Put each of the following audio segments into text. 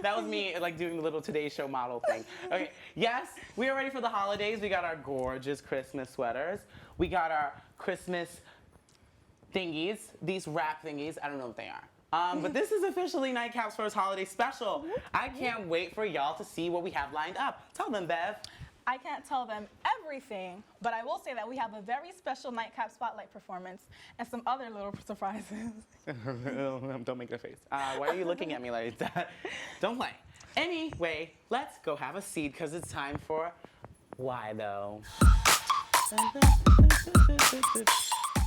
That was me like doing the little Today Show model thing. Okay, yes, we are ready for the holidays. We got our gorgeous Christmas sweaters. We got our Christmas thingies, these wrap thingies. I don't know what they are. But this is officially NightCap's first holiday special. I can't wait for y'all to see what we have lined up. Tell them, Bev. I can't tell them everything, but I will say that we have a very special NightCap spotlight performance and some other little surprises. Don't make that face. Why are you looking at me like that? Don't play. Anyway, let's go have a seat because it's time for Why Though?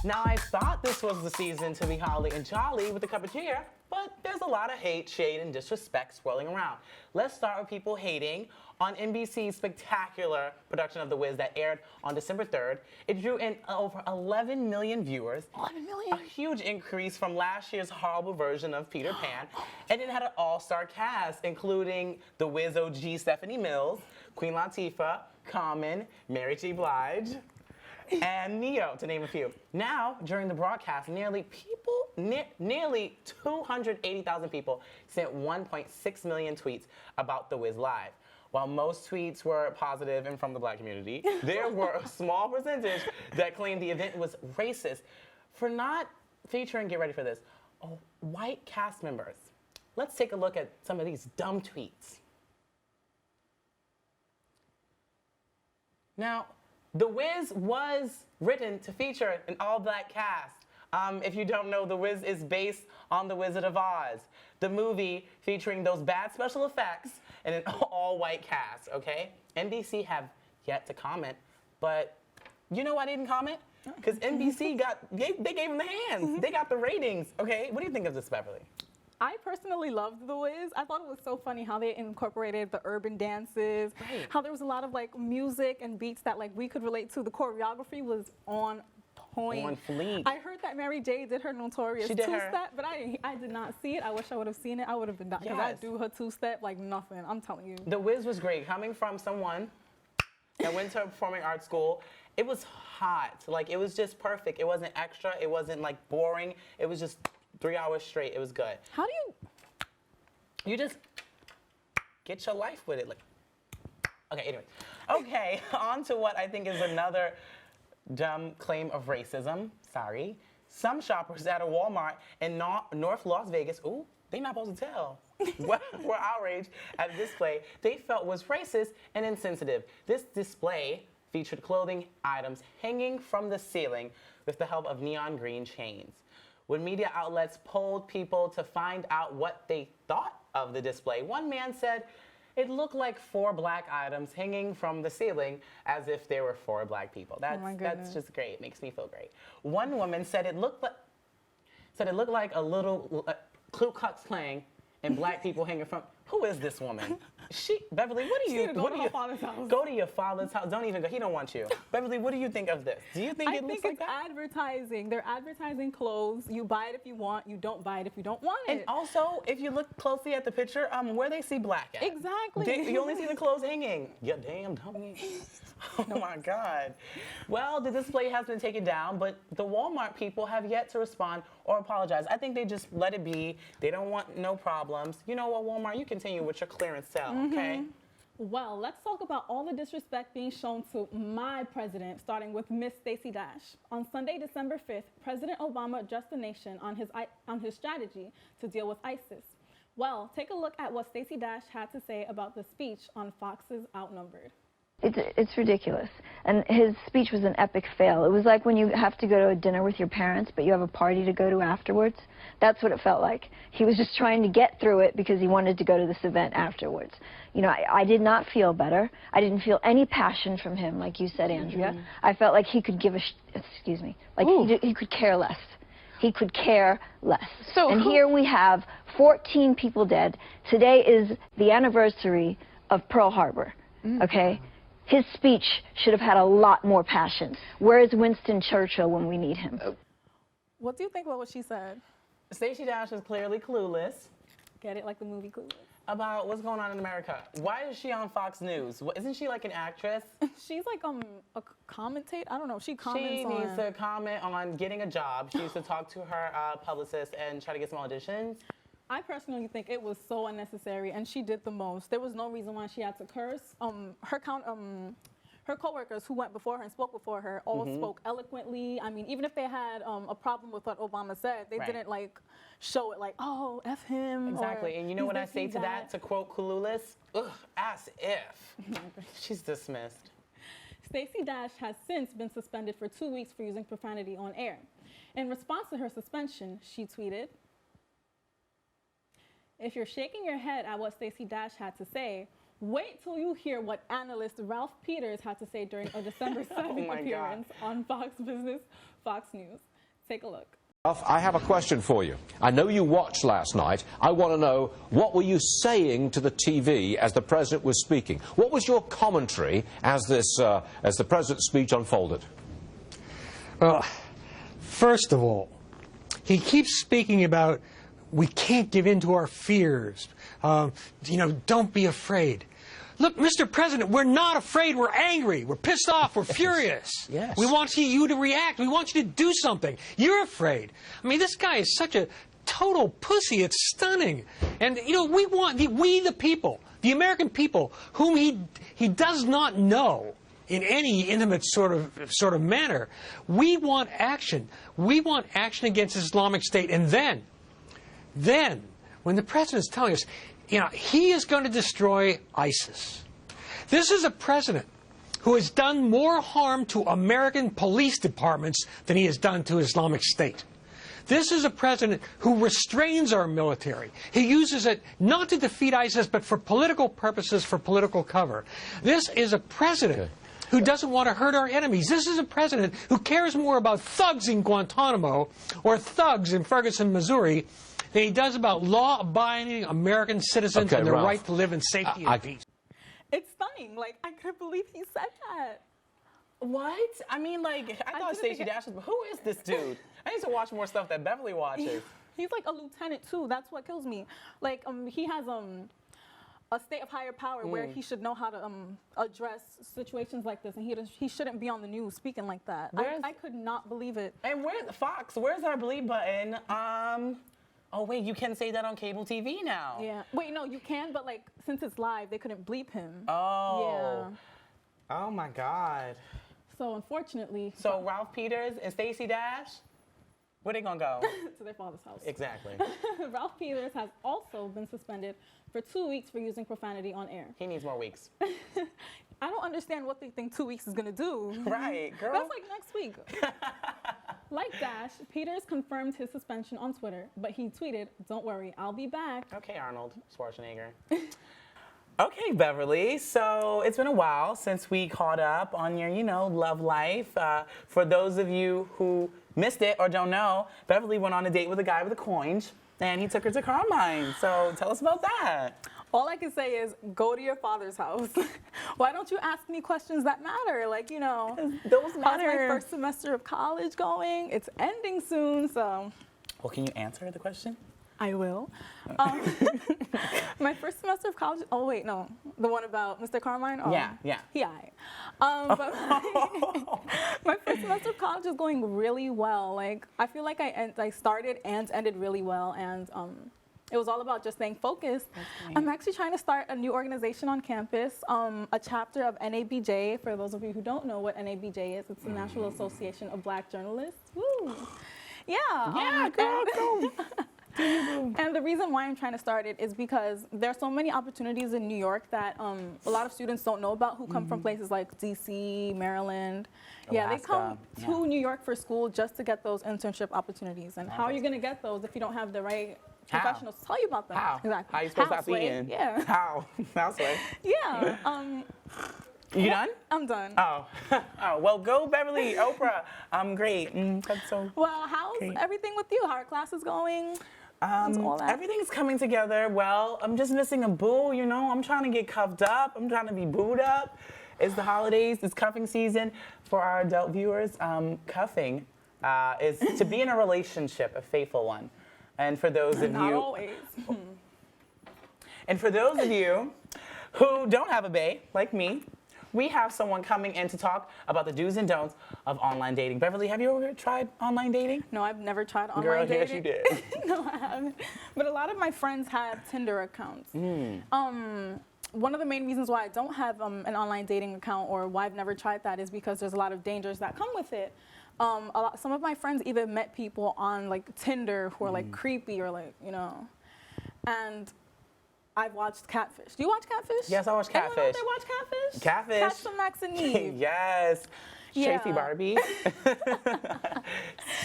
Now, I thought this was the season to be holly and jolly with a cup of cheer, but there's a lot of hate, shade, and disrespect swirling around. Let's start with people hating on NBC's spectacular production of The Wiz that aired on December 3rd. It drew in over 11 million viewers. 11 million? A huge increase from last year's horrible version of Peter Pan. And it had an all-star cast, including The Wiz OG Stephanie Mills, Queen Latifah, Common, Mary J. Blige, and Neo, to name a few. Now, during the broadcast, nearly 280,000 people sent 1.6 million tweets about The Wiz Live. While most tweets were positive and from the Black community, there were a small percentage that claimed the event was racist for not featuring, get ready for this, white cast members. Let's take a look at some of these dumb tweets. Now, The Wiz was written to feature an all-black cast. If you don't know, The Wiz is based on The Wizard of Oz, the movie featuring those bad special effects and an all-white cast, okay? NBC have yet to comment, but you know why they didn't comment? Because NBC they gave them the hands. They got the ratings, okay? What do you think of this, Beverly? I personally loved The Wiz. I thought it was so funny how they incorporated the urban dances, how there was a lot of like music and beats that like we could relate to. The choreography was on point. On fleek. I heard that Mary J did her notorious two-step, but I did not see it. I wish I would have seen it. I would have been dying because I do her two-step like nothing. I'm telling you. The Wiz was great. Coming from someone that went to a performing arts school, it was hot. Like, it was just perfect. It wasn't extra. It wasn't like boring. It was just 3 hours straight. It was good. How do you just get your life with it? Like, okay, anyway. Okay, on to what I think is another dumb claim of racism. Sorry. Some shoppers at a Walmart in North Las Vegas, ooh, they not supposed to tell, were outraged at a display they felt was racist and insensitive. This display featured clothing items hanging from the ceiling with the help of neon green chains. When media outlets polled people to find out what they thought of the display, one man said it looked like 4 black items hanging from the ceiling as if there were 4 black people. That's just great. It makes me feel great. One woman said it looked like a little Ku Klux Klan and black people hanging from. Who is this woman? Beverly, what do you? Go to your father's house. Go to your father's house. Don't even go. He don't want you. Beverly, what do you think of this? Do you think it looks like that? I think it's advertising. They're advertising clothes. You buy it if you want. You don't buy it if you don't want it. And also, if you look closely at the picture, where they see black at? Exactly. You only see the clothes hanging. You damn dummy. Oh my God. Well, the display has been taken down, but the Walmart people have yet to respond or apologize. I think they just let it be. They don't want no problems. You know what, Walmart? You continue with your clearance sale, okay? Well, let's talk about all the disrespect being shown to my president, starting with Miss Stacey Dash. On Sunday, December 5th, President Obama addressed the nation on his strategy to deal with ISIS. Well, take a look at what Stacey Dash had to say about the speech on Fox's Outnumbered. It's ridiculous. And his speech was an epic fail. It was like when you have to go to a dinner with your parents, but you have a party to go to afterwards. That's what it felt like. He was just trying to get through it because he wanted to go to this event afterwards. You know, I did not feel better. I didn't feel any passion from him, like you said, Andrea. I felt like he could give a, excuse me, like he could care less. He could care less. And here we have 14 people dead. Today is the anniversary of Pearl Harbor, okay? His speech should have had a lot more passion. Where is Winston Churchill when we need him? What do you think about what she said? Stacey Dash is clearly clueless. Get it, like the movie Clueless? About what's going on in America. Why is she on Fox News? Isn't she like an actress? She's like a commentator. I don't know. She comments She needs to comment on getting a job. She needs to talk to her publicist and try to get some auditions. I personally think it was so unnecessary, and she did the most. There was no reason why she had to curse. Her coworkers who went before her and spoke before her all spoke eloquently. I mean, even if they had a problem with what Obama said, they didn't like show it like, oh, F him. Exactly. And you know what I say to that? To quote Clueless, ugh, as if. She's dismissed. Stacey Dash has since been suspended for 2 weeks for using profanity on air. In response to her suspension, she tweeted, "If you're shaking your head at what Stacey Dash had to say, wait till you hear what analyst Ralph Peters had to say during a December 7th appearance on Fox Business, Fox News." Take a look. Ralph, I have a question for you. I know you watched last night. I want to know, what were you saying to the TV as the president was speaking? What was your commentary as the president's speech unfolded? Well, first of all, he keeps speaking about we can't give in to our fears. Don't be afraid. Look, Mr. President, we're not afraid. We're angry. We're pissed off. We're furious. Yes. We want you to react. We want you to do something. You're afraid. I mean, this guy is such a total pussy. It's stunning. And, we want, we the people, the American people, whom he does not know in any intimate sort of manner, we want action. We want action against Islamic State. And then, when the president's telling us, he is going to destroy ISIS. This is a president who has done more harm to American police departments than he has done to Islamic State. This is a president who restrains our military. He uses it not to defeat ISIS, but for political purposes, for political cover. This is a president who doesn't want to hurt our enemies. This is a president who cares more about thugs in Guantanamo or thugs in Ferguson, Missouri, than he does about law-abiding American citizens and their Ralph, right to live in safety and peace. It's stunning. Like, I couldn't believe he said that. What? I mean, like, I thought Stacey Dash was, who is this dude? I need to watch more stuff that Beverly watches. He's like a lieutenant, too. That's what kills me. Like, he has a state of higher power where he should know how to address situations like this, and he shouldn't be on the news speaking like that. I could not believe it. And where's Fox? Where's our bleep button? Oh, wait, you can say that on cable TV now. Yeah. Wait, no, you can, but, like, since it's live, they couldn't bleep him. Oh. Yeah. Oh, my God. So, unfortunately... So, Ralph Peters and Stacey Dash, where they gonna go? to their father's house. Exactly. Ralph Peters has also been suspended for 2 weeks for using profanity on air. He needs more weeks. I don't understand what they think 2 weeks is gonna do. Right, girl. That's like next week. Like Dash, Peters confirmed his suspension on Twitter, but he tweeted, "Don't worry, I'll be back." Okay, Arnold Schwarzenegger. Okay, Beverly, so it's been a while since we caught up on your, love life. For those of you who missed it or don't know, Beverly went on a date with a guy with a coinge, and he took her to Carmine. So tell us about that. All I can say is go to your father's house. Why don't you ask me questions that matter? Like, Those how's matter. my first semester of college going? It's ending soon, so. Well, can you answer the question? I will. My first semester of college, oh wait, no. The one about Mr. Carmine? Oh, Yeah. But my first semester of college is going really well. Like, I feel like I started and ended really well, and it was all about just staying focused. I'm actually trying to start a new organization on campus, a chapter of NABJ. For those of you who don't know what NABJ is, it's the National Association of Black Journalists. Woo! Yeah. Go. And the reason why I'm trying to start it is because there are so many opportunities in New York that a lot of students don't know about who come from places like DC, Maryland. Yeah, they come to New York for school just to get those internship opportunities. And how are you going to get those if you don't have the right professionals to tell you about them? How? Exactly. How are you supposed to stop Sway? eating? Yeah. How? Sway? Yeah. You done? I'm done. Oh. Well, go Beverly, Oprah. I'm great. That's so Well, how's everything with you? How are classes going? All that? Everything's coming together well. I'm just missing a boo, I'm trying to get cuffed up. I'm trying to be booed up. It's the holidays, it's cuffing season. For our adult viewers, cuffing is to be in a relationship, a faithful one. And for those of Not you... always. And for those of you who don't have a bae, like me, we have someone coming in to talk about the do's and don'ts of online dating. Beverly, have you ever tried online dating? No, I've never tried online Girl, yes, dating. you did. No, I haven't. But a lot of my friends have Tinder accounts. One of the main reasons why I don't have an online dating account, or why I've never tried that, is because there's a lot of dangers that come with it. Some of my friends even met people on like Tinder who are like creepy, or like, you know, and I've watched Catfish. Do you watch Catfish? Yes, I watch Anyone out Catfish. there watch Catfish? Catfish. Catch some Max and Eve. Yes. Yeah. Tracy Barbie.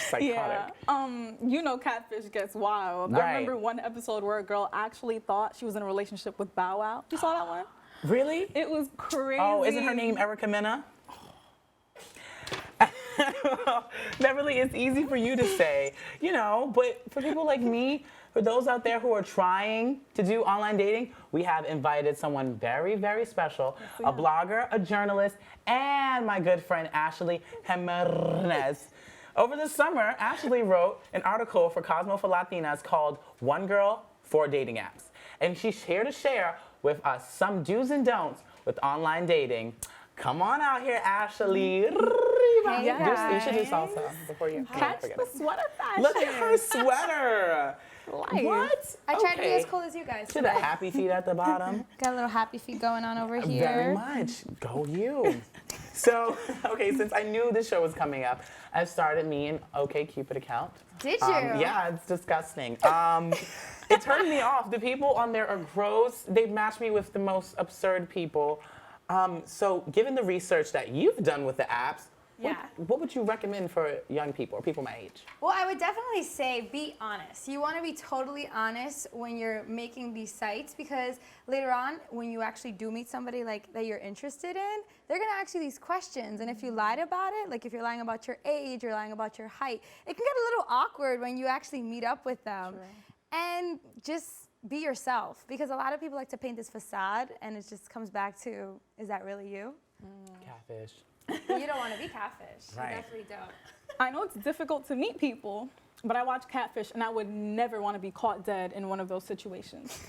Psychotic. Yeah. You know, Catfish gets wild. Right. I remember one episode where a girl actually thought she was in a relationship with Bow Wow. You saw that one? Really? It was crazy. Oh, isn't her name Erica Mena? Beverly, it's easy for you to say, you know, but for people like me, for those out there who are trying to do online dating, we have invited someone very, very special, a blogger, a journalist, and my good friend Ashley Jimenez. Over the summer, Ashley wrote an article for Cosmo for Latinas called One Girl, 4 Dating Apps. And she's here to share with us some do's and don'ts with online dating. Come on out here, Ashley. Hey, You should do guys. salsa before you Catch forget the it. sweater fashion. Look at her sweater. Life. What? I tried to be Okay. as cool as you guys To the today. happy feet at the bottom. Got a little happy feet going on over here. Very much. Go you. So, okay, since I knew this show was coming up, I started me an OkCupid account. Did you? Yeah, it's disgusting. It turned me off. The people on there are gross. They've matched me with the most absurd people. So, given the research that you've done with the apps, what would you recommend for young people or people my age? Well, I would definitely say be honest. You want to be totally honest when you're making these sites, because later on, when you actually do meet somebody like that you're interested in, they're gonna ask you these questions. And if you lied about it, like if you're lying about your age or lying about your height, it can get a little awkward when you actually meet up with them. True. And just be yourself, because a lot of people like to paint this facade, and it just comes back to, is that really you? Catfish. You don't want to be catfish. Right. You definitely don't. I know it's difficult to meet people, but I watch Catfish, and I would never want to be caught dead in one of those situations.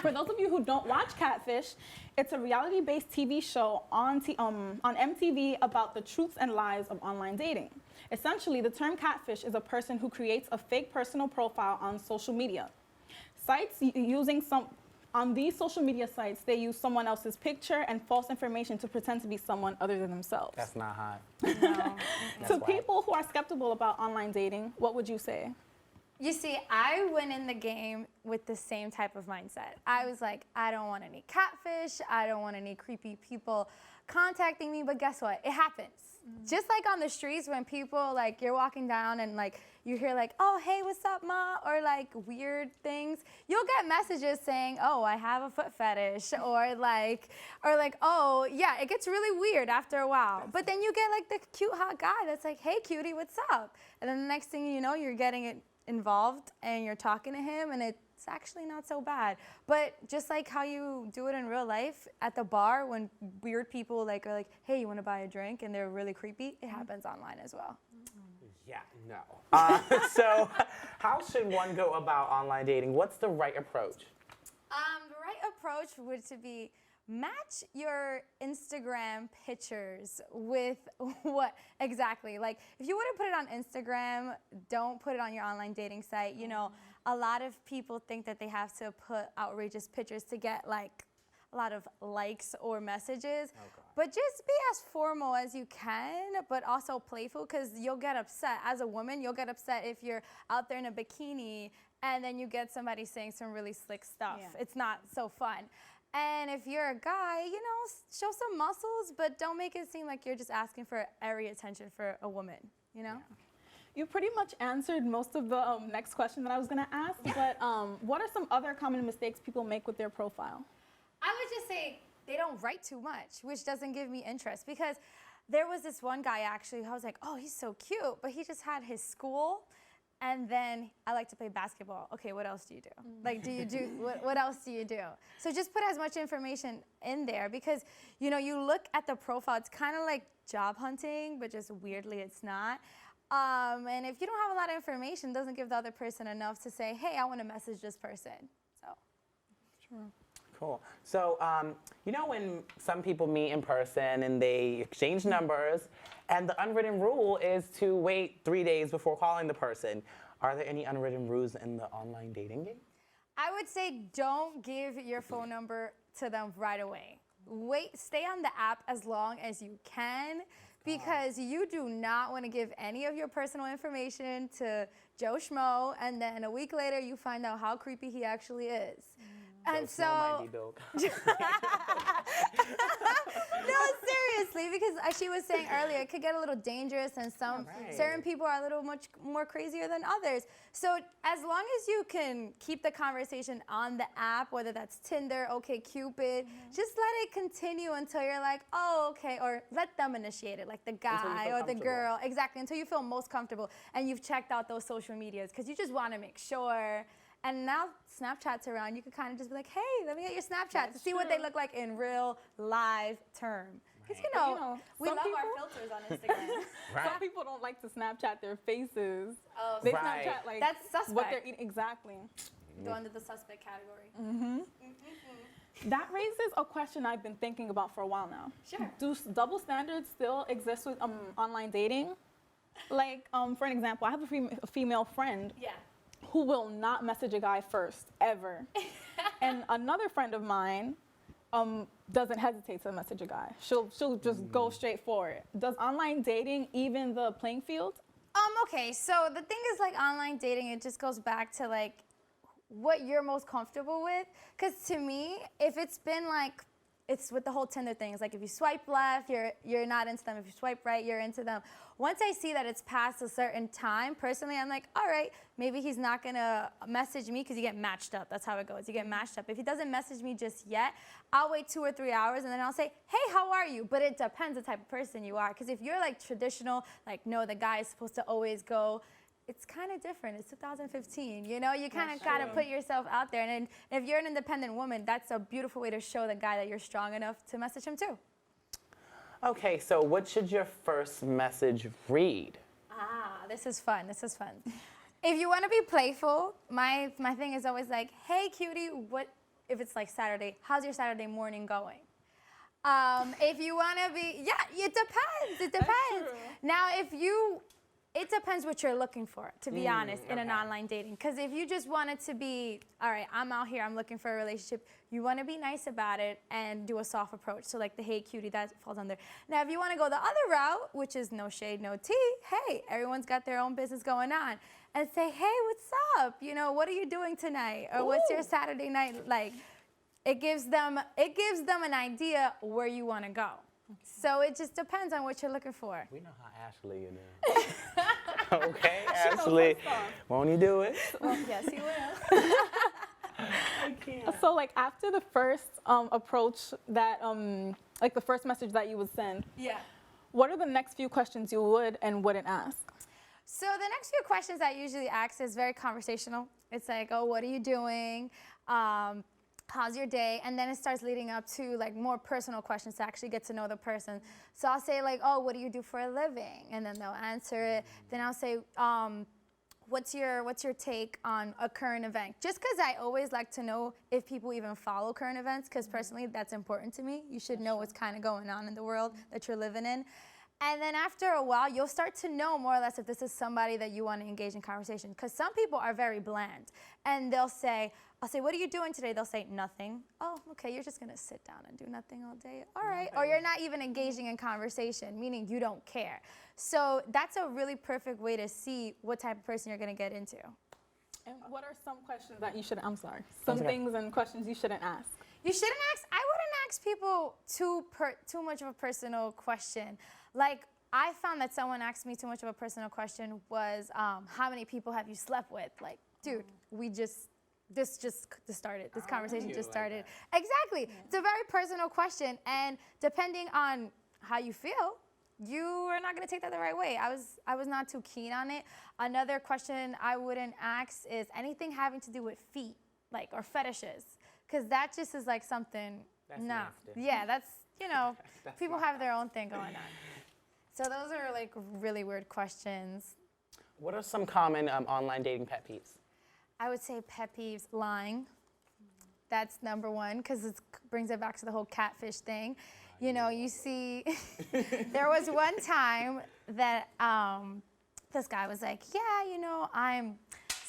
For those of you who don't watch Catfish, it's a reality-based TV show on MTV about the truths and lies of online dating. Essentially, the term catfish is a person who creates a fake personal profile on social media. On these social media sites, they use someone else's picture and false information to pretend to be someone other than themselves. That's not hot. No. To why. people who are skeptical about online dating, what would you say? You see, I went in the game with the same type of mindset. I was like, I don't want any catfish. I don't want any creepy people contacting me. But guess what? It happens. Just like on the streets, when people, like, you're walking down and like you hear like, oh, hey, what's up, ma? Or like weird things. You'll get messages saying, oh, I have a foot fetish, or like, oh, yeah, it gets really weird after a while. But then you get like the cute hot guy that's like, hey, cutie, what's up? And then the next thing you know, you're getting it involved and you're talking to him, and it's actually not so bad. But just like how you do it in real life at the bar, when weird people like are like, hey, you want to buy a drink, and they're really creepy, it happens online as well. Yeah, no. So, how should one go about online dating? What's the right approach? The right approach would to be match your Instagram pictures with what exactly. Like, if you wouldn't put it on Instagram, don't put it on your online dating site. You know, a lot of people think that they have to put outrageous pictures to get like a lot of likes or messages. But just be as formal as you can, but also playful, because you'll get upset. As a woman, you'll get upset if you're out there in a bikini and then you get somebody saying some really slick stuff. Yeah. It's not so fun. And if you're a guy, you know, show some muscles, but don't make it seem like you're just asking for airy attention for a woman, you know? You pretty much answered most of the next question that I was going to ask, but what are some other common mistakes people make with their profile? I would just say they don't write too much, which doesn't give me interest, because there was this one guy actually, I was like, oh, he's so cute, but he just had his school, and then I like to play basketball. Okay, what else do you do? Like, do you do, what else do you do? So just put as much information in there, because, you know, you look at the profile, it's kind of like job hunting, but just weirdly it's not. And if you don't have a lot of information, it doesn't give the other person enough to say, hey, I want to message this person. So. True. Cool. So, you know when some people meet in person and they exchange numbers, and the unwritten rule is to wait 3 days before calling the person. Are there any unwritten rules in the online dating game? I would say don't give your phone number to them right away. Wait, stay on the app as long as you can, because you do not want to give any of your personal information to Joe Schmo, and then a week later you find out how creepy he actually is. And Joe Schmo might be Bill. No, seriously, because as she was saying earlier, it could get a little dangerous, and certain people are a little much more crazier than others. So as long as you can keep the conversation on the app, whether that's Tinder, OkCupid, just let it continue until you're like, oh, okay, or let them initiate it, like the guy or the girl, exactly, until you feel most comfortable and you've checked out those social medias, because you just want to make sure. And now Snapchat's around, you can kind of just be like, hey, let me get your Snapchat to see what they look like in real live term. Because, you know, we love our filters on Instagram. Some people don't like to Snapchat their faces. Oh, They Right. Snapchat like That's suspect. what they're eating. Exactly. Go into the suspect category. That raises a question I've been thinking about for a while now. Sure. Do double standards still exist with online dating? Like, for an example, I have a female friend Yeah. who will not message a guy first, ever. And another friend of mine doesn't hesitate to message a guy. She'll just go straight for it. Does online dating even the playing field? Okay, so the thing is, like, online dating, it just goes back to, like, what you're most comfortable with. Because to me, if it's been, like, it's with the whole Tinder thing. It's like if you swipe left, you're not into them. If you swipe right, you're into them. Once I see that it's past a certain time, personally, I'm like, all right, maybe he's not gonna message me, because you get matched up. That's how it goes. You get matched up. If he doesn't message me just yet, I'll wait 2 or 3 hours, and then I'll say, hey, how are you? But it depends the type of person you are. Because if you're like traditional, like, no, the guy is supposed to always go, it's kind of different. It's 2015, you know? You kind of got to put yourself out there. And if you're an independent woman, that's a beautiful way to show the guy that you're strong enough to message him too. Okay, so what should your first message read? This is fun. This is fun. If you want to be playful, my thing is always like, hey, cutie, what, if it's like Saturday, how's your Saturday morning going? If you want to be, yeah, it depends. It depends. Now, it depends what you're looking for, to be honest, in an online dating. Because if you just want it to be, all right, I'm out here, I'm looking for a relationship, you want to be nice about it and do a soft approach. So like the hey cutie, that falls under. Now, if you want to go the other route, which is no shade, no tea, hey, everyone's got their own business going on. And say, hey, what's up? You know, what are you doing tonight? Or what's your Saturday night like? It gives them an idea where you want to go. So it just depends on what you're looking for. We know how Ashley is. Okay, Ashley, won't you do it? Well, yes, he will. So like after the first approach that, like the first message that you would send, Yeah. what are the next few questions you would and wouldn't ask? So the next few questions I usually ask is very conversational. It's like, oh, what are you doing? How's your day? And then it starts leading up to like more personal questions to actually get to know the person. So I'll say like, oh, what do you do for a living? And then they'll answer it. Then I'll say, what's your take on a current event? Just because I always like to know if people even follow current events, because personally that's important to me. You should know what's kind of going on in the world that you're living in. And then after a while, you'll start to know more or less if this is somebody that you want to engage in conversation. Because some people are very bland. And I'll say, what are you doing today? They'll say, nothing. Oh, okay, you're just going to sit down and do nothing all day. All right. Or you're not even engaging in conversation, meaning you don't care. So that's a really perfect way to see what type of person you're going to get into. And what are some questions that you should, I'm sorry, some things and questions you shouldn't ask? You shouldn't ask, I wouldn't ask people too much of a personal question. Like, I found that someone asked me too much of a personal question was, how many people have you slept with? Like, dude, this just started. This conversation just started. Exactly. Yeah. It's a very personal question, and depending on how you feel, you are not going to take that the right way. I was not too keen on it. Another question I wouldn't ask is anything having to do with feet, like, or fetishes, because that just is like something. That's no. nasty. Yeah, that's, you know, people have their own thing going on. So those are like really weird questions. What are some common online dating pet peeves? I would say pet peeves, lying. That's number one, because it brings it back to the whole catfish thing. You know, you see, there was one time that this guy was like, yeah, you know, I'm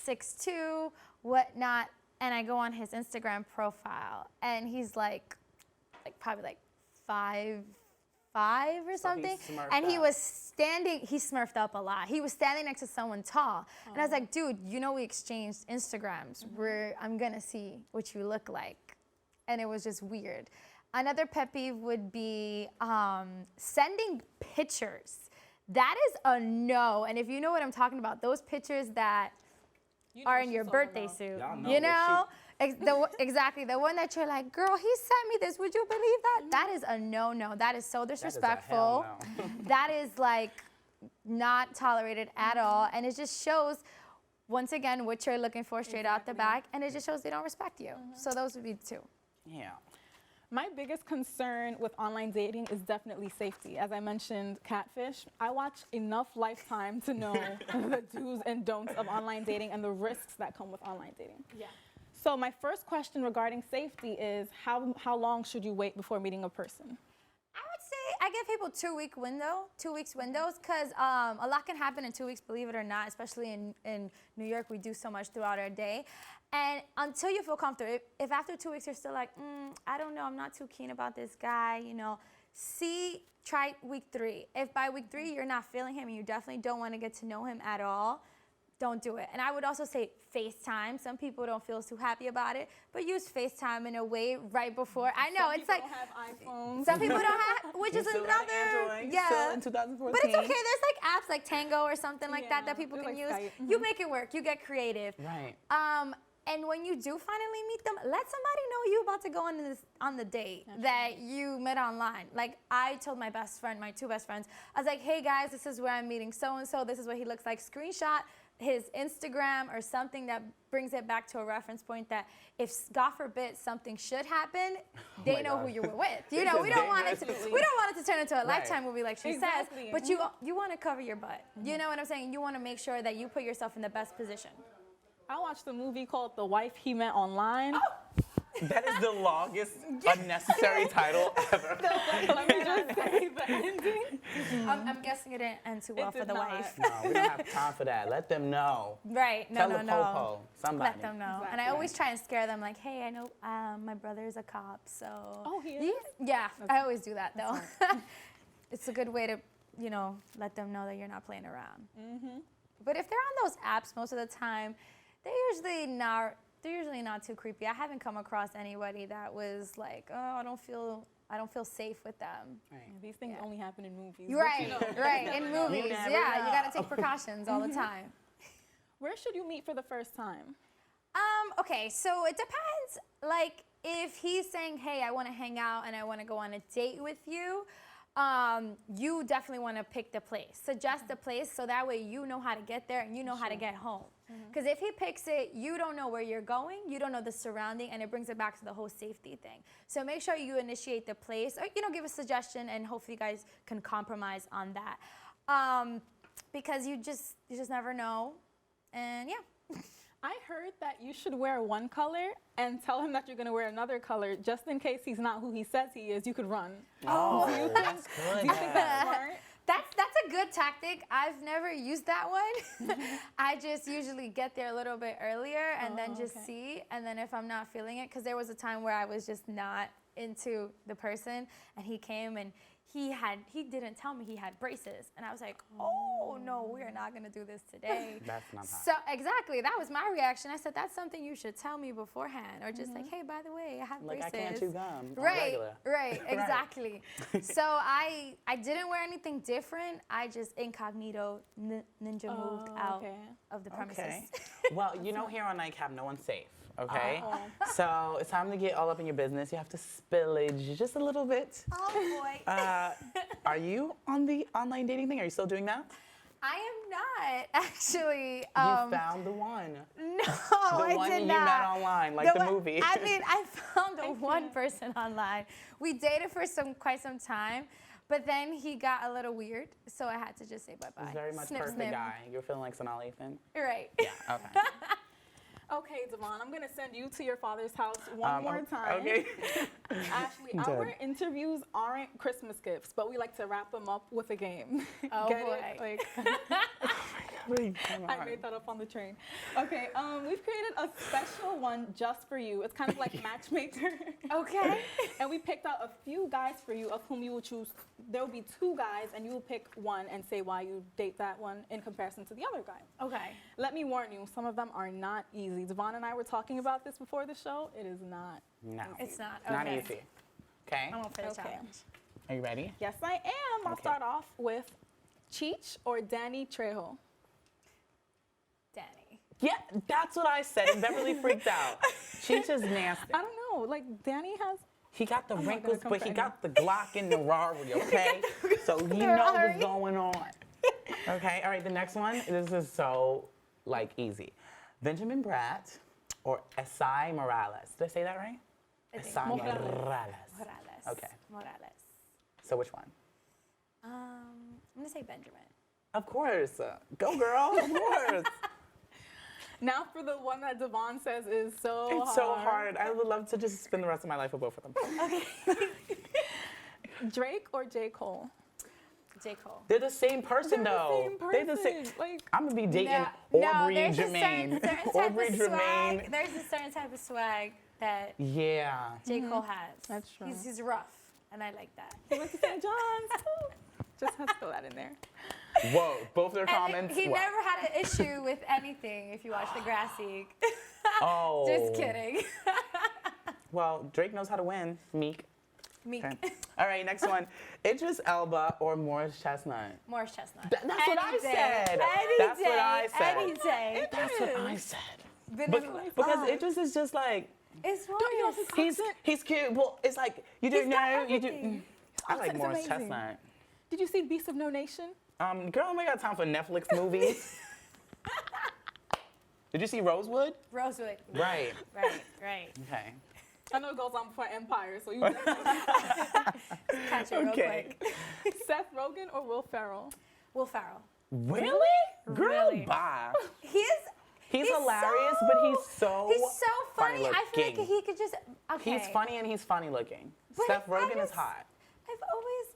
6'2", whatnot, and I go on his Instagram profile, and he's like probably like 5'5" or something, and he was standing. He smurfed up a lot. He was standing next to someone tall, and I was like, dude, you know, we exchanged Instagrams. I'm gonna see what you look like, and it was just weird. Another pet peeve would be sending pictures. That is a no. And if you know what I'm talking about, those pictures that are in your birthday suit, you know? Exactly, the one that you're like, girl, he sent me this, would you believe that? That is a no-no. That is so disrespectful. That is like not tolerated at all. And it just shows, once again, what you're looking for straight out the back, and it just shows they don't respect you. So those would be two. Yeah. My biggest concern with online dating is definitely safety. As I mentioned, catfish. I watch enough Lifetime to know the do's and don'ts of online dating and the risks that come with online dating. Yeah. So my first question regarding safety is how long should you wait before meeting a person? I would say I give people 2 weeks windows, because a lot can happen in 2 weeks, believe it or not, especially in New York. We do so much throughout our day. And until you feel comfortable, if after 2 weeks you're still like, I don't know, I'm not too keen about this guy, you know, try week 3. If by week 3 you're not feeling him and you definitely don't want to get to know him at all, don't do it. And I would also say FaceTime. Some people don't feel too happy about it, but use FaceTime in a way right before. I know, it's like, some people don't have iPhones. Some people don't have, which is Still another, Android, yeah. Still in 2014. But it's okay. There's like apps like Tango or something like that Yeah, people we can like use. Skype. You make it work. You get creative. Right. And when you do finally meet them, let somebody know you about to go on the date that you met online. Like I told my best friend, my 2 best friends, I was like, hey guys, this is where I'm meeting so-and-so. This is what he looks like. Screenshot his Instagram or something that brings it back to a reference point that if, God forbid, something should happen, they know who you were with. You know, we don't want it to turn into a Lifetime movie like she says, but you want to cover your butt. You know what I'm saying? You want to make sure that you put yourself in the best position. I watched a movie called The Wife He Met Online. That is the longest unnecessary title ever. Let me just say the ending. I'm guessing it didn't end too well for the wife. No, we don't have time for that. Let them know. Right, Tell the po-po, somebody. Let them know. And I always try and scare them like, hey, I know my brother's a cop, so. Oh, he is? Yeah, I always do that though. It's a good way to, you know, let them know that you're not playing around. But if they're on those apps most of the time, they're usually not too creepy. I haven't come across anybody that was like, oh, I don't feel safe with them. Right. These things only happen in movies. Right, right, in movies. Yeah, you gotta take precautions all the time. Where should you meet for the first time? Okay, so it depends. Like, if he's saying, hey, I wanna hang out and I wanna go on a date with you, you definitely want to pick the place. Suggest the place so that way you know how to get there and you know how to get home. Because if he picks it, you don't know where you're going, you don't know the surrounding, and it brings it back to the whole safety thing. So make sure you initiate the place, or give a suggestion, and hopefully you guys can compromise on that. Because you just never know, and yeah. I heard that you should wear one color and tell him that you're going to wear another color just in case he's not who he says he is. You could run. Oh, that's good. Do you think that's smart? That's a good tactic. I've never used that one. I just usually get there a little bit earlier and then just see. And then if I'm not feeling it, because there was a time where I was just not into the person, and he came and he didn't tell me he had braces, and I was like, oh no, we are not gonna do this today. That's not hot. So exactly, that was my reaction. I said, that's something you should tell me beforehand, or just like, hey, by the way, I have Like, braces. I can't chew gum. Right, right, exactly. So I didn't wear anything different. I just incognito ninja moved out of the premises. Okay. Well, here on NightCap, no one's safe. Okay, so it's time to get all up in your business. You have to spillage just a little bit. Oh boy. Are you on the online dating thing? Are you still doing that? I am not actually. You found the one. No, The one you met online, like the movie. I mean, I found the one person online. We dated for quite some time, but then he got a little weird, so I had to just say bye bye. He's very much snip, perfect snip. guy. You're feeling like Sonali Ethan? Right. Yeah. Okay. Okay, Devon, I'm gonna send you to your father's house one more time. Okay. Ashley, Dead. our interviews aren't Christmas gifts, but we like to wrap them up with a game. Oh, Get boy. it? Like, Wait, come I on. made that up on the train. Okay, we've created a special one just for you. It's kind of like matchmaker. Okay. And we picked out a few guys for you of whom you will choose. There will be 2 guys, and you will pick one and say why you date that one in comparison to the other guy. Okay. Let me warn you, some of them are not easy. Devon and I were talking about this before the show. It is not. No. It's not. Not Okay. easy. Okay. I'm up for the Okay. challenge. Are you ready? Yes, I am. I'll Okay. start off with Cheech or Danny Trejo. Danny. Yeah, that's what I said. And Beverly freaked out. Cheech is nasty. I don't know. Like, Danny has. He got the I'm not wrinkles, gonna but he compare got the Glock in the Rari, okay? So he knows what's going on. Okay, all right, the next one. This is so, like, easy. Benjamin Bratt or Esai Morales. Did I say that right? I think Esai Morales. Morales. Morales. Okay. Morales. So which one? I'm gonna say Benjamin. Of course. Go, girl. Of course. Now for the one that Devon says is so hard. It's so hard. I would love to just spend the rest of my life with both of them. Drake or J. Cole? J. Cole. They're the same person, They're though. the same They're the same. person. Like, I'm gonna be dating No, Aubrey there's Jermaine. a certain type Aubrey of Jermaine. swag. There's a certain type of swag that Yeah. J. Cole has. That's true. He's rough, and I like that. he went to St. John's. Just have to throw that in there. Whoa, both their And comments. he wow. never had an issue with anything. If you watch the Grassy. Oh. Just kidding. Well, Drake knows how to win. Meek. Meek. Okay. All right, next one. Idris Elba or Morris Chestnut? Morris Chestnut. That's what I Any day. said. Any That's day. what I said. Any day. That's what I said. Because Because Idris is just like, it's Don't you he's cute. Well, it's like, you don't He's got know. You do. everything. I like It's Morris amazing. Chestnut. Did you see Beast of No Nation? Girl, we got time for Netflix movies. Did you see Rosewood? Rosewood. Right. Right. Okay. I know it goes on before Empire, so you definitely Catch it real Okay. quick. Seth Rogen or Will Ferrell? Will Ferrell. Really? Girl, Really? bye. He's hilarious, so, but he's so funny. I feel looking. like he could just. Okay. He's funny and he's funny looking. But Seth I Rogen is just- hot.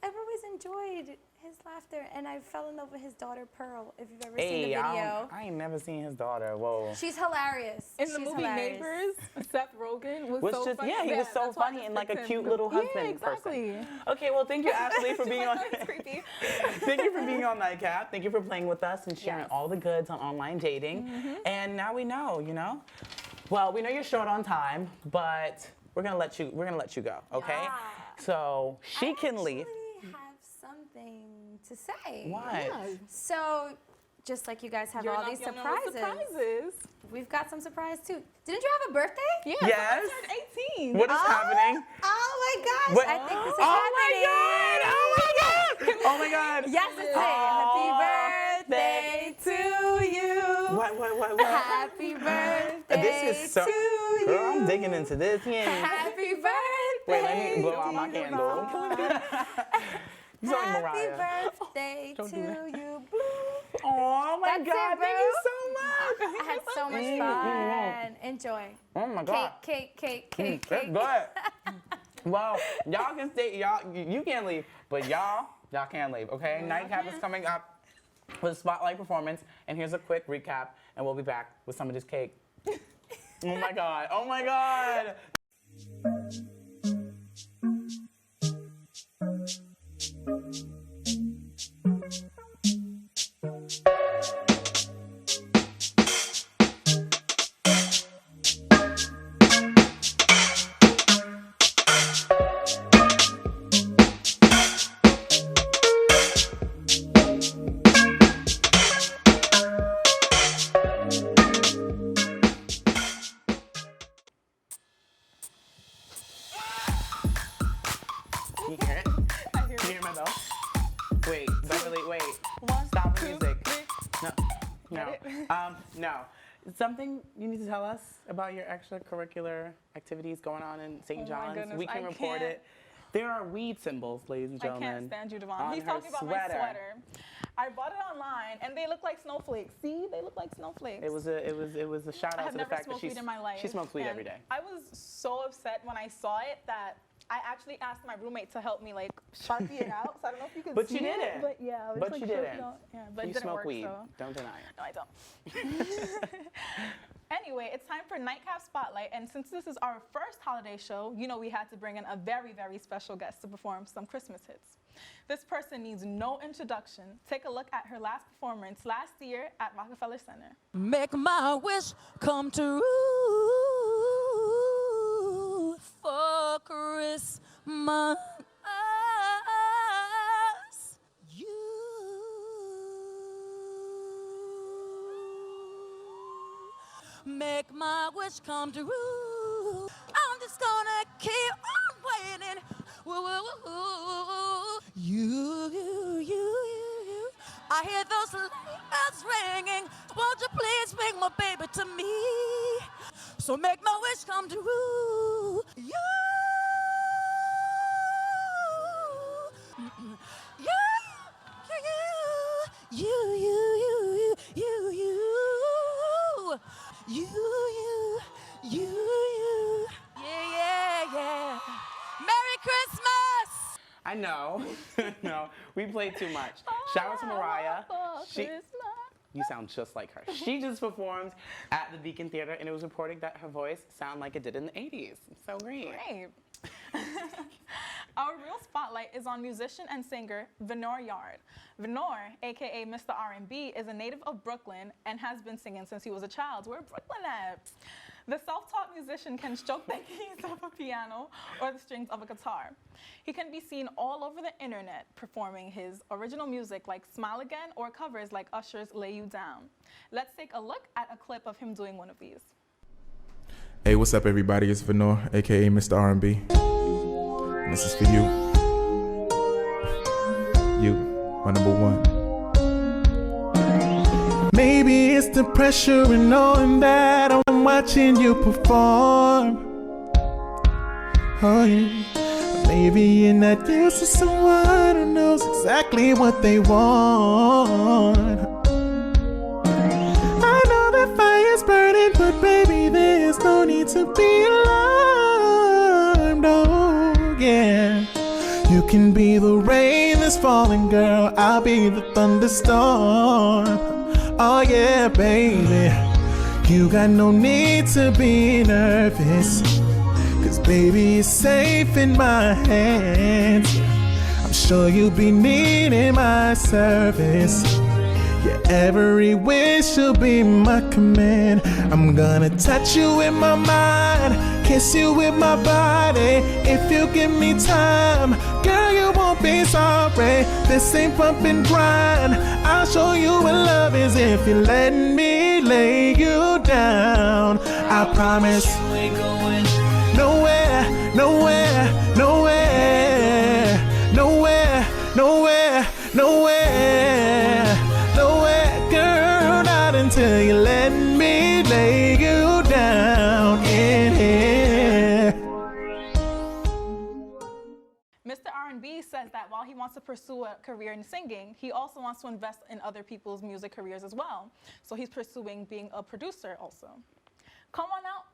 I've always enjoyed his laughter, and I fell in love with his daughter Pearl. If you've ever seen the Hey, video, I ain't never seen his daughter. Whoa. she's hilarious. In the She's movie hilarious. Neighbors, Seth Rogen was so funny. Yeah, he was so that's why I funny just and like a picked cute him. little husband Yeah, exactly. person. Okay, well, thank you, Ashley, for being on. That's creepy. Thank you for being on NightCap. Thank you for playing with us and sharing Yes. all the goods on online dating. And now we know, you know. Well, we know you're short on time, but we're gonna let you go, okay? Yeah. So she can leave. I have something to say. What? So, just like you guys have all these surprises, we've got some surprise too. Didn't you have a birthday? Yeah, Yes. so I turned 18. What is happening? Oh my gosh! What- I think this is Oh happening. my God! Oh my God! Oh my God! Yes, it's Oh, Happy birthday to you. What? Happy birthday This is so. to you. Girl, I'm digging into this. Yeah. Happy birthday. Wait, let me blow out my to candle. You sound like Happy Mariah. birthday Don't to do that. you. Oh my That's it, God! Thank you bro. so much. I had so much fun. Enjoy. Oh my God. Cake. That's good. Well, y'all can stay. You can't leave, but y'all can't leave. Okay. NightCap is coming up with a spotlight performance, and here's a quick recap, and we'll be back with some of this cake. Oh my God. Oh my God. Can you hear it? I hear Can you hear my bell? Wait, Beverly, wait. One, Stop the two, music. three. No. No. Something you need to tell us about your extracurricular activities going on in St. Oh my John's. goodness, We can I report can't. it. There are weed symbols, ladies and I gentlemen. can't stand you, Devon. on He's her talking about my sweater. sweater. I bought it online, and they look like snowflakes. See, they look like snowflakes. It was a shout I out have to the never fact that smoked weed in my life. she smokes weed and every day. I was so upset when I saw it that I actually asked my roommate to help me like Sharpie it out. So I don't know if you can But see you did it. But yeah, I was But like you Sharpie didn't. out. Yeah, but You it didn't smoke work, weed. so. Don't deny it. No, I don't. Anyway, it's time for NightCap Spotlight, and since this is our first holiday show, you know we had to bring in a very, very special guest to perform some Christmas hits. This person needs no introduction. Take a look at her last performance last year at Rockefeller Center. Make my wish come true for Christmas. Make my wish come true. I'm just gonna keep on waiting. You. I hear those bells ringing. Won't you please bring my baby to me? So make my wish come true. You. Yeah. Merry Christmas! I know. No, we played too much. Shout out to Mariah. You sound just like her. She just performed at the Beacon Theater, and it was reported that her voice sounded like it did in the 80s. So great. Great. Our real spotlight is on musician and singer Venor Yard. Venor, aka Mr. R&B, is a native of Brooklyn and has been singing since he was a child. Where Brooklyn at? The self-taught musician can stroke the keys of a piano or the strings of a guitar. He can be seen all over the internet performing his original music like Smile Again or covers like Usher's Lay You Down. Let's take a look at a clip of him doing one of these. Hey, what's up, everybody? It's Venor, aka Mr. R&B. This is for you. You, my number one. Maybe it's the pressure and knowing that I'm watching you perform. Oh yeah. Maybe you're not used to someone who knows exactly what they want. I know that fire's burning, but baby, there's no need to be alarmed. Oh yeah. You can be the rain that's falling, girl. I'll be the thunderstorm. Oh yeah, baby. You got no need to be nervous, 'cause baby, it's safe in my hands. I'm sure you'll be needing my service. Yeah, every wish will be my command. I'm gonna touch you with my mind, kiss you with my body. If you give me time, girl, you won't be sorry. This ain't bump and grind. I'll show you what love is if you let me lay you down. I promise you ain't going nowhere, nowhere, nowhere, nowhere, nowhere, nowhere, nowhere, girl, not until you let me lay you down in here. Mr. R&B says that while he wants to pursue a career in singing, he also wants to invest in other people's music careers as well. So he's pursuing being a producer also. Come on out.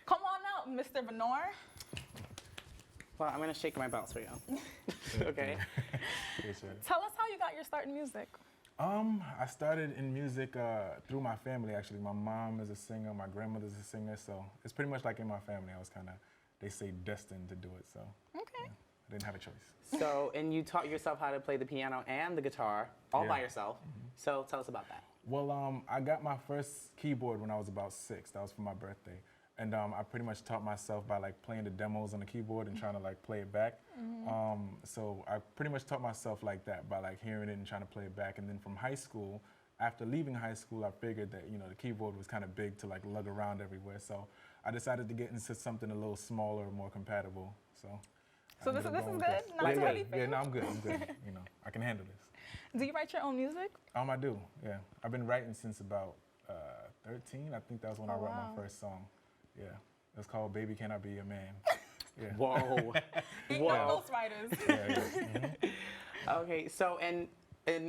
Come on out, Mr. Venor. Well, I'm gonna shake my bounce for you. Okay. Tell us how you got your start in music. I started in music through my family, actually. My mom is a singer, my grandmother's a singer, so it's pretty much like in my family. I was kind of, they say, destined to do it, so Okay. yeah, I didn't have a choice. So, and you taught yourself how to play the piano and the guitar all by yourself. So tell us about that. Well, I got my first keyboard when I was about 6. That was for my birthday. And I pretty much taught myself by like playing the demos on the keyboard and trying to like play it back. So I pretty much taught myself like that by like hearing it and trying to play it back. And then from high school, after leaving high school, I figured that, you know, the keyboard was kind of big to like lug around everywhere. So I decided to get into something a little smaller, more compatible. So This is good? Yeah, Not too heavy for yeah, you? no, I'm good. You know, I can handle this. Do you write your own music? I do, yeah. I've been writing since about 13. I think that was when I wrote wow. my first song. Yeah, it was called Baby Can I Be Your Man. Yeah. Whoa. You're Whoa. ghostwriters. Yeah. Okay, so in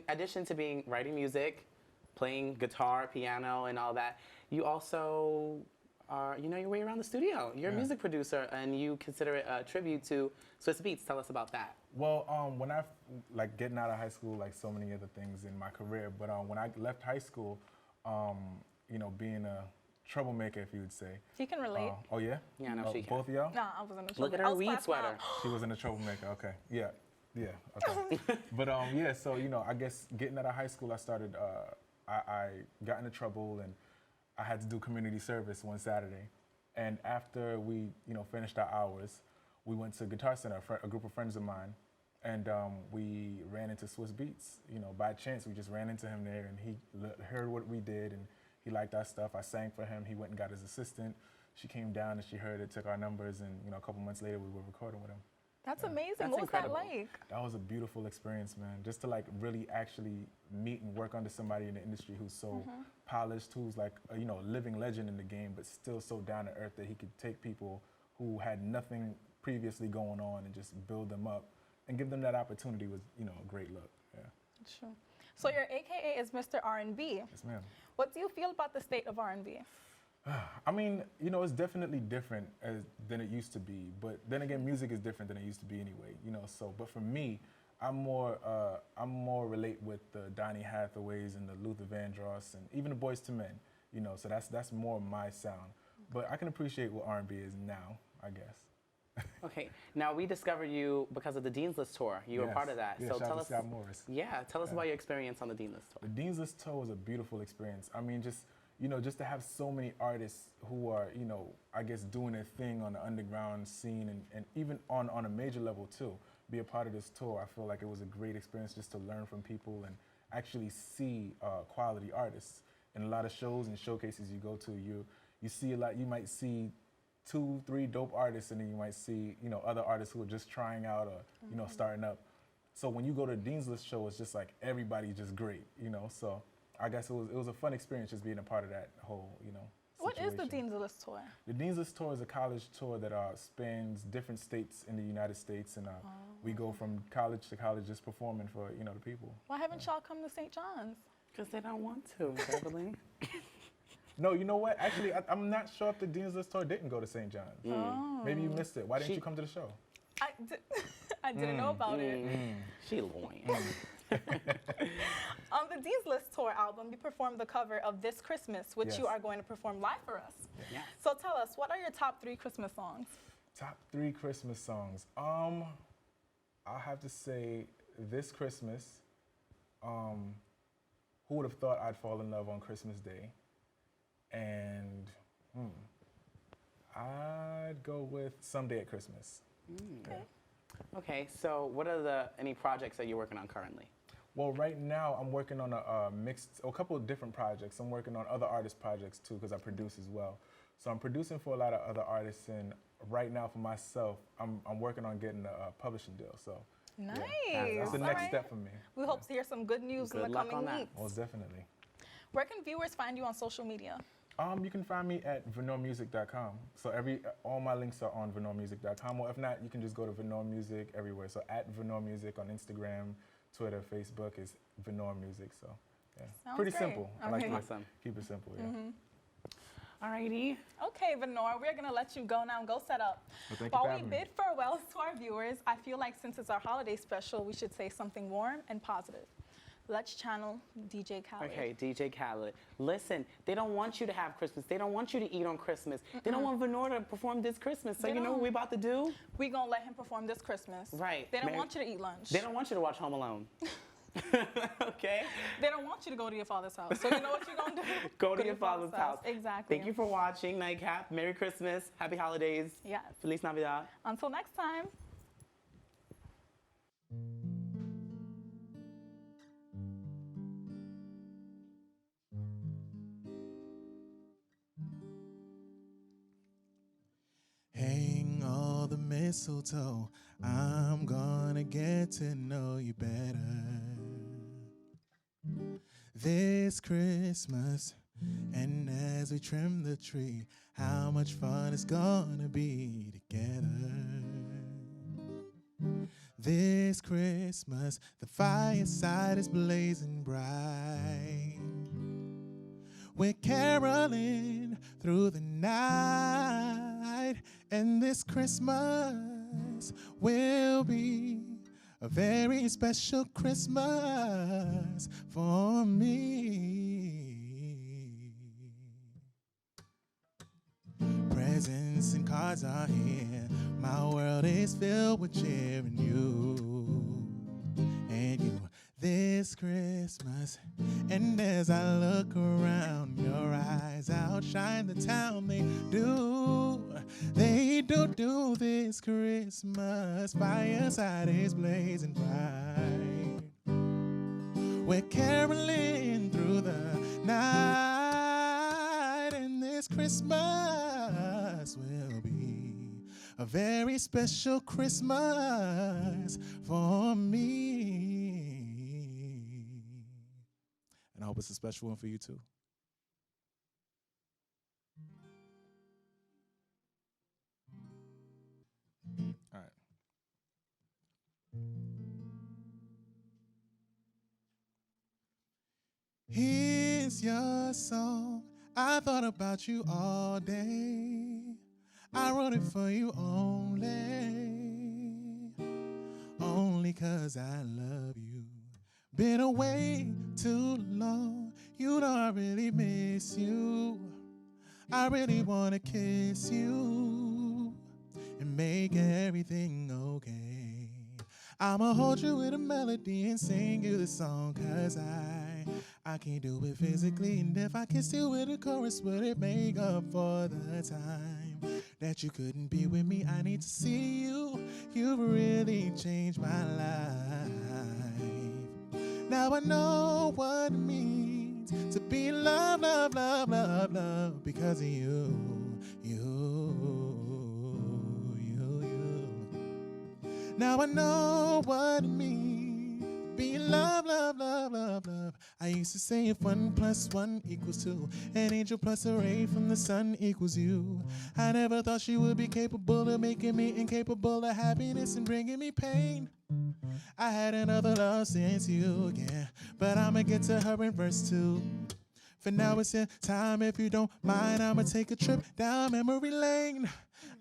addition to writing music, playing guitar, piano, and all that, you also are, you know your way around the studio. You're a music producer, and you consider it a tribute to Swiss Beats. Tell us about that. Well, when I, like getting out of high school, like so many other things in my career, but when I left high school, you know, being a troublemaker, if you would say. He can relate. Oh yeah? Yeah, no, she can. Both of y'all? No, I wasn't a troublemaker. Look at I her was weed class sweater. clown. She wasn't a troublemaker, okay. Yeah, okay. But yeah, so, you know, I guess getting out of high school, I started, I got into trouble and I had to do community service one Saturday. And after we, you know, finished our hours, we went to Guitar Center, a group of friends of mine, and we ran into Swiss Beats. You know, by chance, we just ran into him there, and he heard what we did, and he liked our stuff. I sang for him. He went and got his assistant. She came down, and she heard it, took our numbers, and, you know, a couple months later, we were recording with him. That's amazing. That's What was incredible. that like? That was a beautiful experience, man. Just to, like, really actually meet and work under somebody in the industry who's so polished, who's like a, you know, living legend in the game, but still so down to earth that he could take people who had nothing previously going on and just build them up and give them that opportunity was, you know, a great look. Yeah. Sure. So your AKA is Mr. R&B. Yes, ma'am. What do you feel about the state of R&B? I mean, you know, it's definitely different than it used to be. But then again, music is different than it used to be anyway. You know, so but for me, I'm more relate with the Donny Hathaways and the Luther Vandross and even the Boyz II Men. You know, so that's more my sound. But I can appreciate what R&B is now, I guess. Okay, now we discovered you because of the Dean's List tour. You were Yes. part of that. Yeah, So shout tell out us. to Scott Morris. Yeah, tell us about your experience on the Dean's List tour. The Dean's List tour was a beautiful experience. I mean, just, you know, just to have so many artists who are, you know, I guess doing their thing on the underground scene and even on a major level too, be a part of this tour. I feel like it was a great experience just to learn from people and actually see quality artists. In a lot of shows and showcases you go to, you see a lot, you might see 2, 3 dope artists, and then you might see, you know, other artists who are just trying out or, you know, starting up. So when you go to a Dean's List show, it's just like everybody's just great, you know. So I guess it was a fun experience just being a part of that whole, you know, What is the situation. Dean's List tour? The Dean's List tour is a college tour that spans different states in the United States, and we go from college to college just performing for, you know, the people. Why haven't y'all come to St. John's? Because they don't want to, Beverly. No, you know what? Actually, I'm not sure if the Dean's List tour didn't go to St. John's. Maybe you missed it. Why didn't you come to the show? I didn't know about it. She lying. On the Dean's List tour album, you performed the cover of This Christmas, which Yes. you are going to perform live for us. Yeah. So tell us, what are your top 3 Christmas songs? Top 3 Christmas songs. I'll have to say This Christmas. Who would have thought I'd fall in love on Christmas Day? And I'd go with Someday at Christmas. Okay, so what are any projects that you're working on currently? Well, right now I'm working on a couple of different projects. I'm working on other artist projects too because I produce as well. So I'm producing for a lot of other artists, and right now for myself, I'm working on getting a publishing deal. So Nice. that's the All next right. step for me. We hope to hear some good news Good in the luck coming on that. weeks. Most definitely. Where can viewers find you on social media? You can find me at venormusic.com. So all my links are on venormusic.com, or if not, you can just go to Venor Music everywhere. So at Venor Music on Instagram, Twitter, Facebook is Venor Music. So yeah, Sounds pretty great. simple. I like Okay. to Awesome. keep it simple. Yeah. Alrighty. Okay, Venor, we're gonna let you go now and go set up. Well, thank you While for we having me. bid farewell to our viewers, I feel like since it's our holiday special, we should say something warm and positive. Let's channel DJ Khaled. Okay, DJ Khaled. Listen, they don't want you to have Christmas. They don't want you to eat on Christmas. They don't want Venor to perform this Christmas. So They you know what don't. we about to do? We gonna let him perform this Christmas. Right. They don't Mary- want you to eat lunch. They don't want you to watch Home Alone. Okay? They don't want you to go to your father's house. So you know what you're gonna do? Go to your father's house. Exactly. Thank you for watching NightCap. Merry Christmas. Happy holidays. Yes. Feliz Navidad. Until next time. Hang all the mistletoe. I'm gonna get to know you better this Christmas. And as we trim the tree, how much fun it's gonna be together. This Christmas, the fireside is blazing bright. We're caroling through the night, and this Christmas will be a very special Christmas for me. Presents and cards are here. My world is filled with cheering you and you this Christmas. And as I look around, your eyes outshine the town. They do this Christmas. Fireside is blazing bright. We're caroling through the night, and this Christmas will be a very special Christmas for me. And I hope it's a special one for you too. All right. Here's your song. I thought about you all day. I wrote it for you only 'cause I love you. Been away too long, you know I really miss you. I really wanna kiss you and make everything okay. I'ma hold you with a melody and sing you the song, 'cause I can't do it physically, and if I kissed you with a chorus, would it make up for the time that you couldn't be with me? I need to see you. You've really changed my life. Now I know what it means to be in love, love, love, love, love, because of you. Now I know what it means to be in love, love, love, love, love. I used to say if 1 + 1 = 2, an angel plus a ray from the sun equals you. I never thought she would be capable of making me incapable of happiness and bringing me pain. I had another love since you, yeah, but I'ma get to her in verse 2. For now it's in time, if you don't mind, I'ma take a trip down memory lane.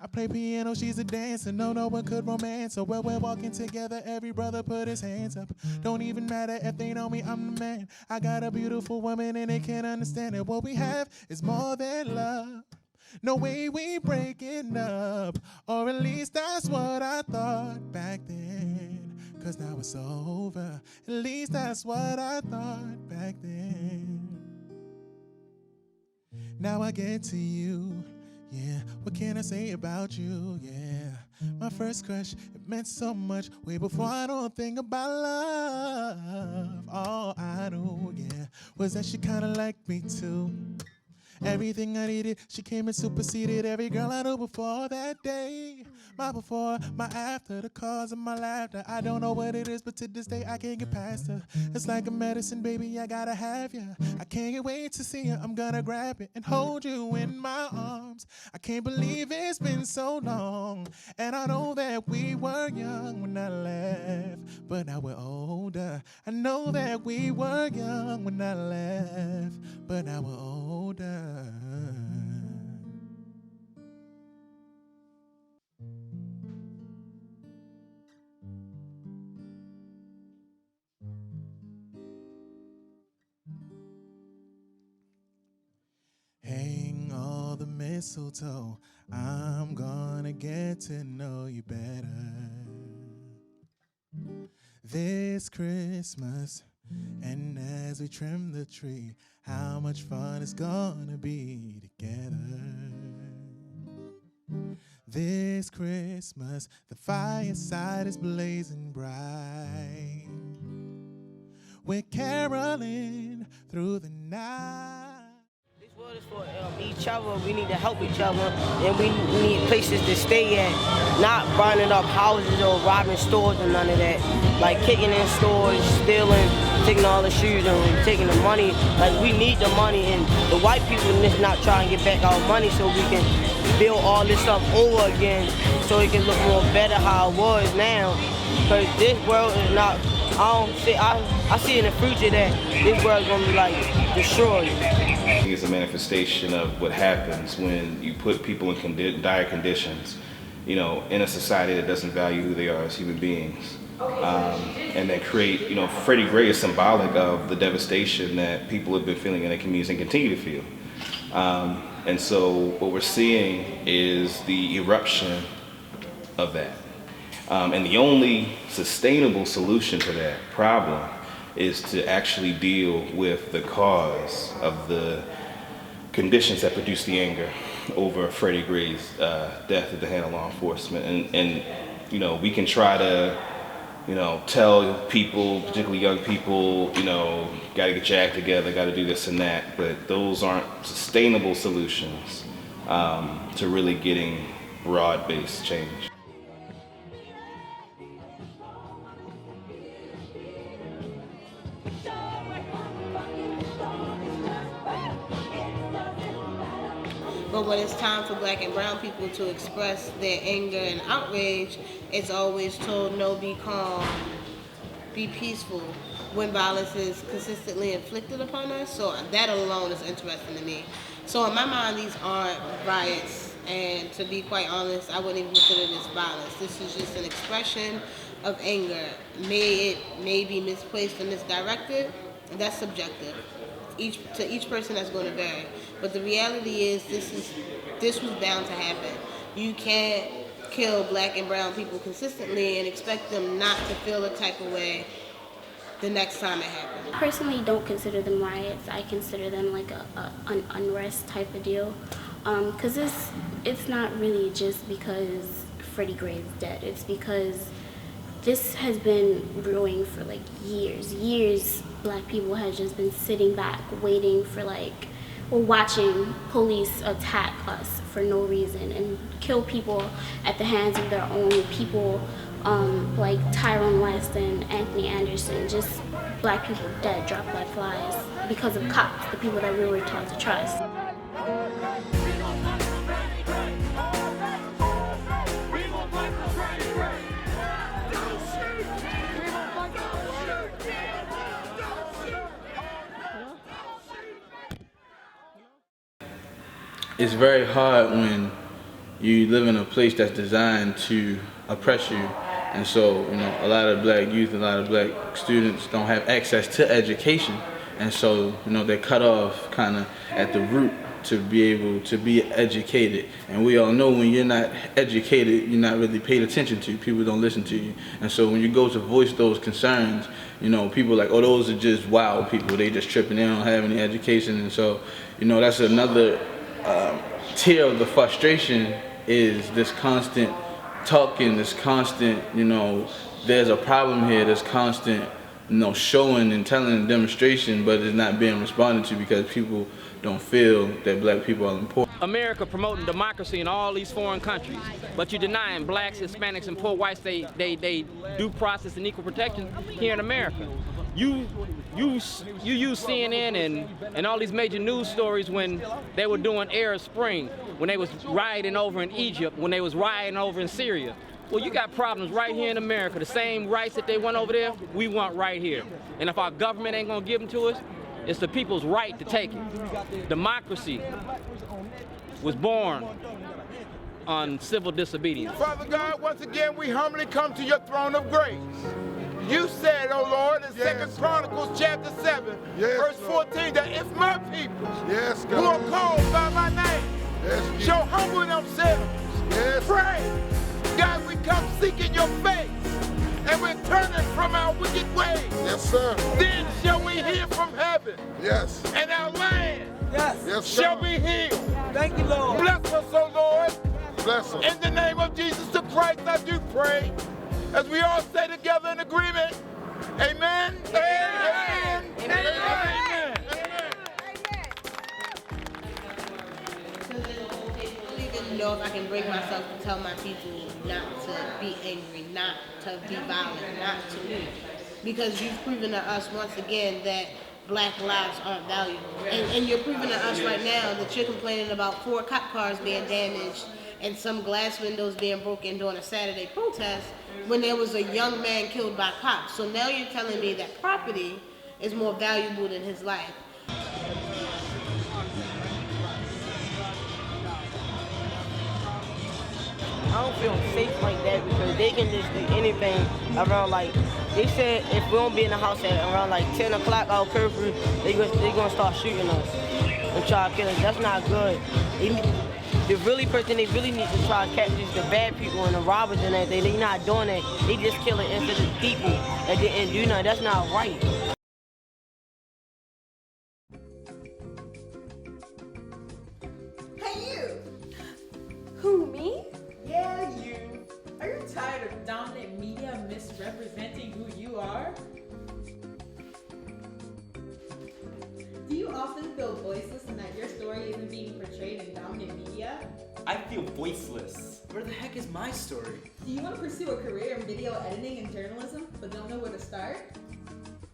I play piano, she's a dancer, no one could romance her. While we're walking together, every brother put his hands up. Don't even matter if they know me, I'm the man. I got a beautiful woman and they can't understand it. What we have is more than love. No way we breaking up, or at least that's what I thought back then. 'Cause now it's over, at least that's what I thought back then. Now I get to you, yeah, what can I say about you, yeah. My first crush, it meant so much, way before I know a thing about love. All I knew, yeah, was that she kinda liked me too. Everything I needed, she came and superseded every girl I knew before that day. My before, my after, the cause of my laughter. I don't know what it is, but to this day I can't get past her. It's like a medicine, baby, I gotta have ya. I can't wait to see ya, I'm gonna grab it and hold you in my arms. I can't believe it's been so long. And I know that we were young when I left, but now we're older. I know that we were young when I left, but now we're older. Hang all the mistletoe, I'm gonna get to know you better this Christmas. And as we trim the tree, how much fun it's gonna be together this Christmas. The fireside is blazing bright. We're caroling through the night. This world is for each other. We need to help each other, and we need places to stay at, not burning up houses or robbing stores or none of that. Like kicking in stores, stealing, taking all the shoes and taking the money. Like, we need the money, and the white people just not trying to get back our money so we can build all this stuff over again so it can look more better how it was now. Because this world is not, I see in the future that this world is going to be like destroyed. It's a manifestation of what happens when you put people in dire conditions, you know, in a society that doesn't value who they are as human beings. And that create, you know, Freddie Gray is symbolic of the devastation that people have been feeling in their communities and continue to feel. And so what we're seeing is the eruption of that. And the only sustainable solution to that problem is to actually deal with the cause of the conditions that produce the anger over Freddie Gray's death at the hand of law enforcement. And you know, we can try to, you know, tell people, particularly young people, you know, got to get your act together, got to do this and that, but those aren't sustainable solutions to really getting broad-based change. But when it's time for black and brown people to express their anger and outrage, it's always told, no, be calm, be peaceful, when violence is consistently inflicted upon us. So that alone is interesting to me. So in my mind, these aren't riots, and to be quite honest, I wouldn't even consider this violence. This is just an expression of anger. It may be misplaced or misdirected, and that's subjective. To each person, that's going to vary. But the reality is, this was bound to happen. You can't kill black and brown people consistently and expect them not to feel a type of way the next time it happens. I personally don't consider them riots. I consider them like an unrest type of deal. Because it's not really just because Freddie Gray is dead. It's because this has been brewing for like years. Black people have just been sitting back, waiting for or watching police attack us for no reason and kill people at the hands of their own people, like Tyrone West and Anthony Anderson. Just black people dead, dropped like flies because of cops, the people that we were taught to trust. It's very hard when you live in a place that's designed to oppress you, and so, you know, a lot of black youth, a lot of black students don't have access to education, and so, you know, they're cut off kind of at the root to be able to be educated. And we all know when you're not educated, you're not really paid attention to. People don't listen to you, and so when you go to voice those concerns, you know, people are like, oh, those are just wild people. They just tripping. They don't have any education, and so, you know, that's another tier of the frustration is this constant talking, this constant, you know, there's a problem here, this constant, you know, showing and telling and demonstration, but it's not being responded to because people don't feel that black people are important. America promoting democracy in all these foreign countries, but you're denying blacks, Hispanics, and poor whites they due process and equal protection here in America. You use CNN and all these major news stories when they were doing Arab Spring, when they was rioting over in Egypt, when they was rioting over in Syria. Well, you got problems right here in America. The same rights that they want over there, we want right here. And if our government ain't gonna give them to us, it's the people's right to take it. Democracy was born on civil disobedience. Father God, once again, we humbly come to your throne of grace. You said, oh Lord, in 2 Chronicles chapter 7, verse 14, that if my people who are called by my name shall humble themselves, pray, God, we come seeking your face, and we're turning from our wicked ways. Yes, sir. Then shall we hear from heaven. Yes. And our land shall be healed. Thank you, Lord. Bless us, oh Lord. Bless us. In the name of Jesus the Christ, I do pray. As we all say together in agreement, amen, amen, amen, amen, amen. I don't even know if I can bring myself to tell my people not to be angry, not to be violent, not to move. Because you've proven to us once again that black lives aren't valuable. And you're proving to us right now that you're complaining about 4 cop cars being damaged and some glass windows being broken during a Saturday protest when there was a young man killed by cops. So now you're telling me that property is more valuable than his life. I don't feel safe like that because they can just do anything around, like, they said if we don't be in the house at around like 10 o'clock our curfew, they gonna start shooting us and try to kill us. That's not good. The really person they really need to try to catch is the bad people and the robbers and everything. They're not doing that. They just killing innocent people that didn't do nothing. That's not right. Hey, you! Who, me? Yeah, you. Are you tired of dominant media misrepresenting who you are? Do you often feel voiceless and that your story isn't being portrayed in dominant media? I feel voiceless. Where the heck is my story? Do you want to pursue a career in video editing and journalism but don't know where to start?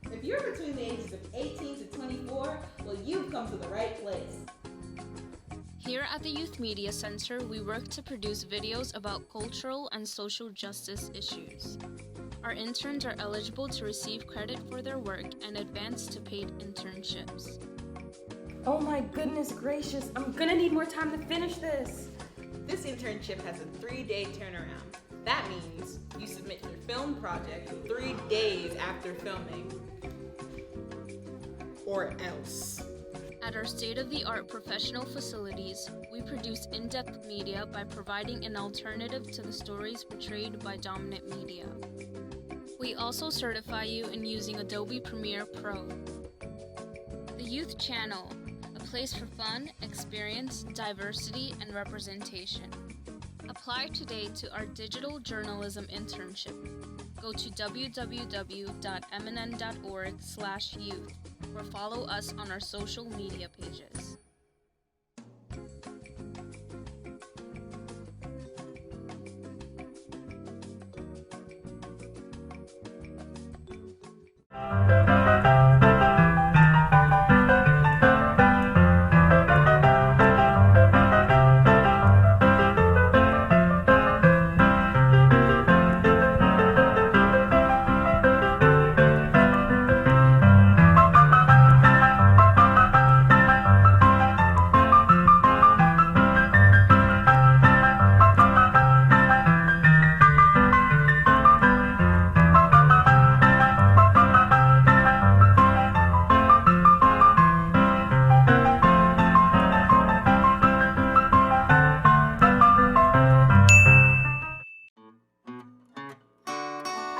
If you're between the ages of 18 to 24, well, you've come to the right place. Here at the Youth Media Center, we work to produce videos about cultural and social justice issues. Our interns are eligible to receive credit for their work and advance to paid internships. Oh my goodness gracious, I'm gonna need more time to finish this. This internship has a 3-day turnaround. That means you submit your film project 3 days after filming. Or else. At our state-of-the-art professional facilities, we produce in-depth media by providing an alternative to the stories portrayed by dominant media. We also certify you in using Adobe Premiere Pro. The Youth Channel, a place for fun, experience, diversity, and representation. Apply today to our digital journalism internship. Go to www.mnn.org/youth or follow us on our social media pages.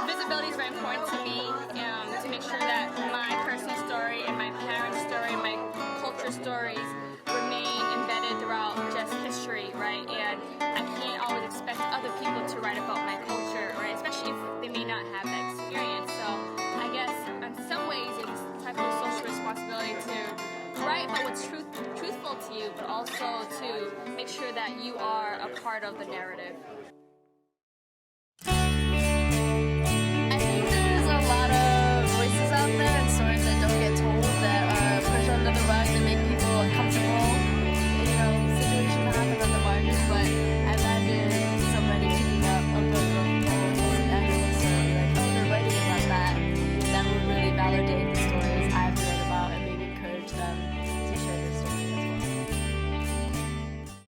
Visibility is very important to me to make sure that my personal story and my parents' story and my culture stories remain embedded throughout just history, right? And I can't always expect other people to write about my culture, right? Especially if they may not have that experience. So I guess in some ways it's a type of social responsibility to write about what's truthful to you, but also to make sure that you are a part of the narrative.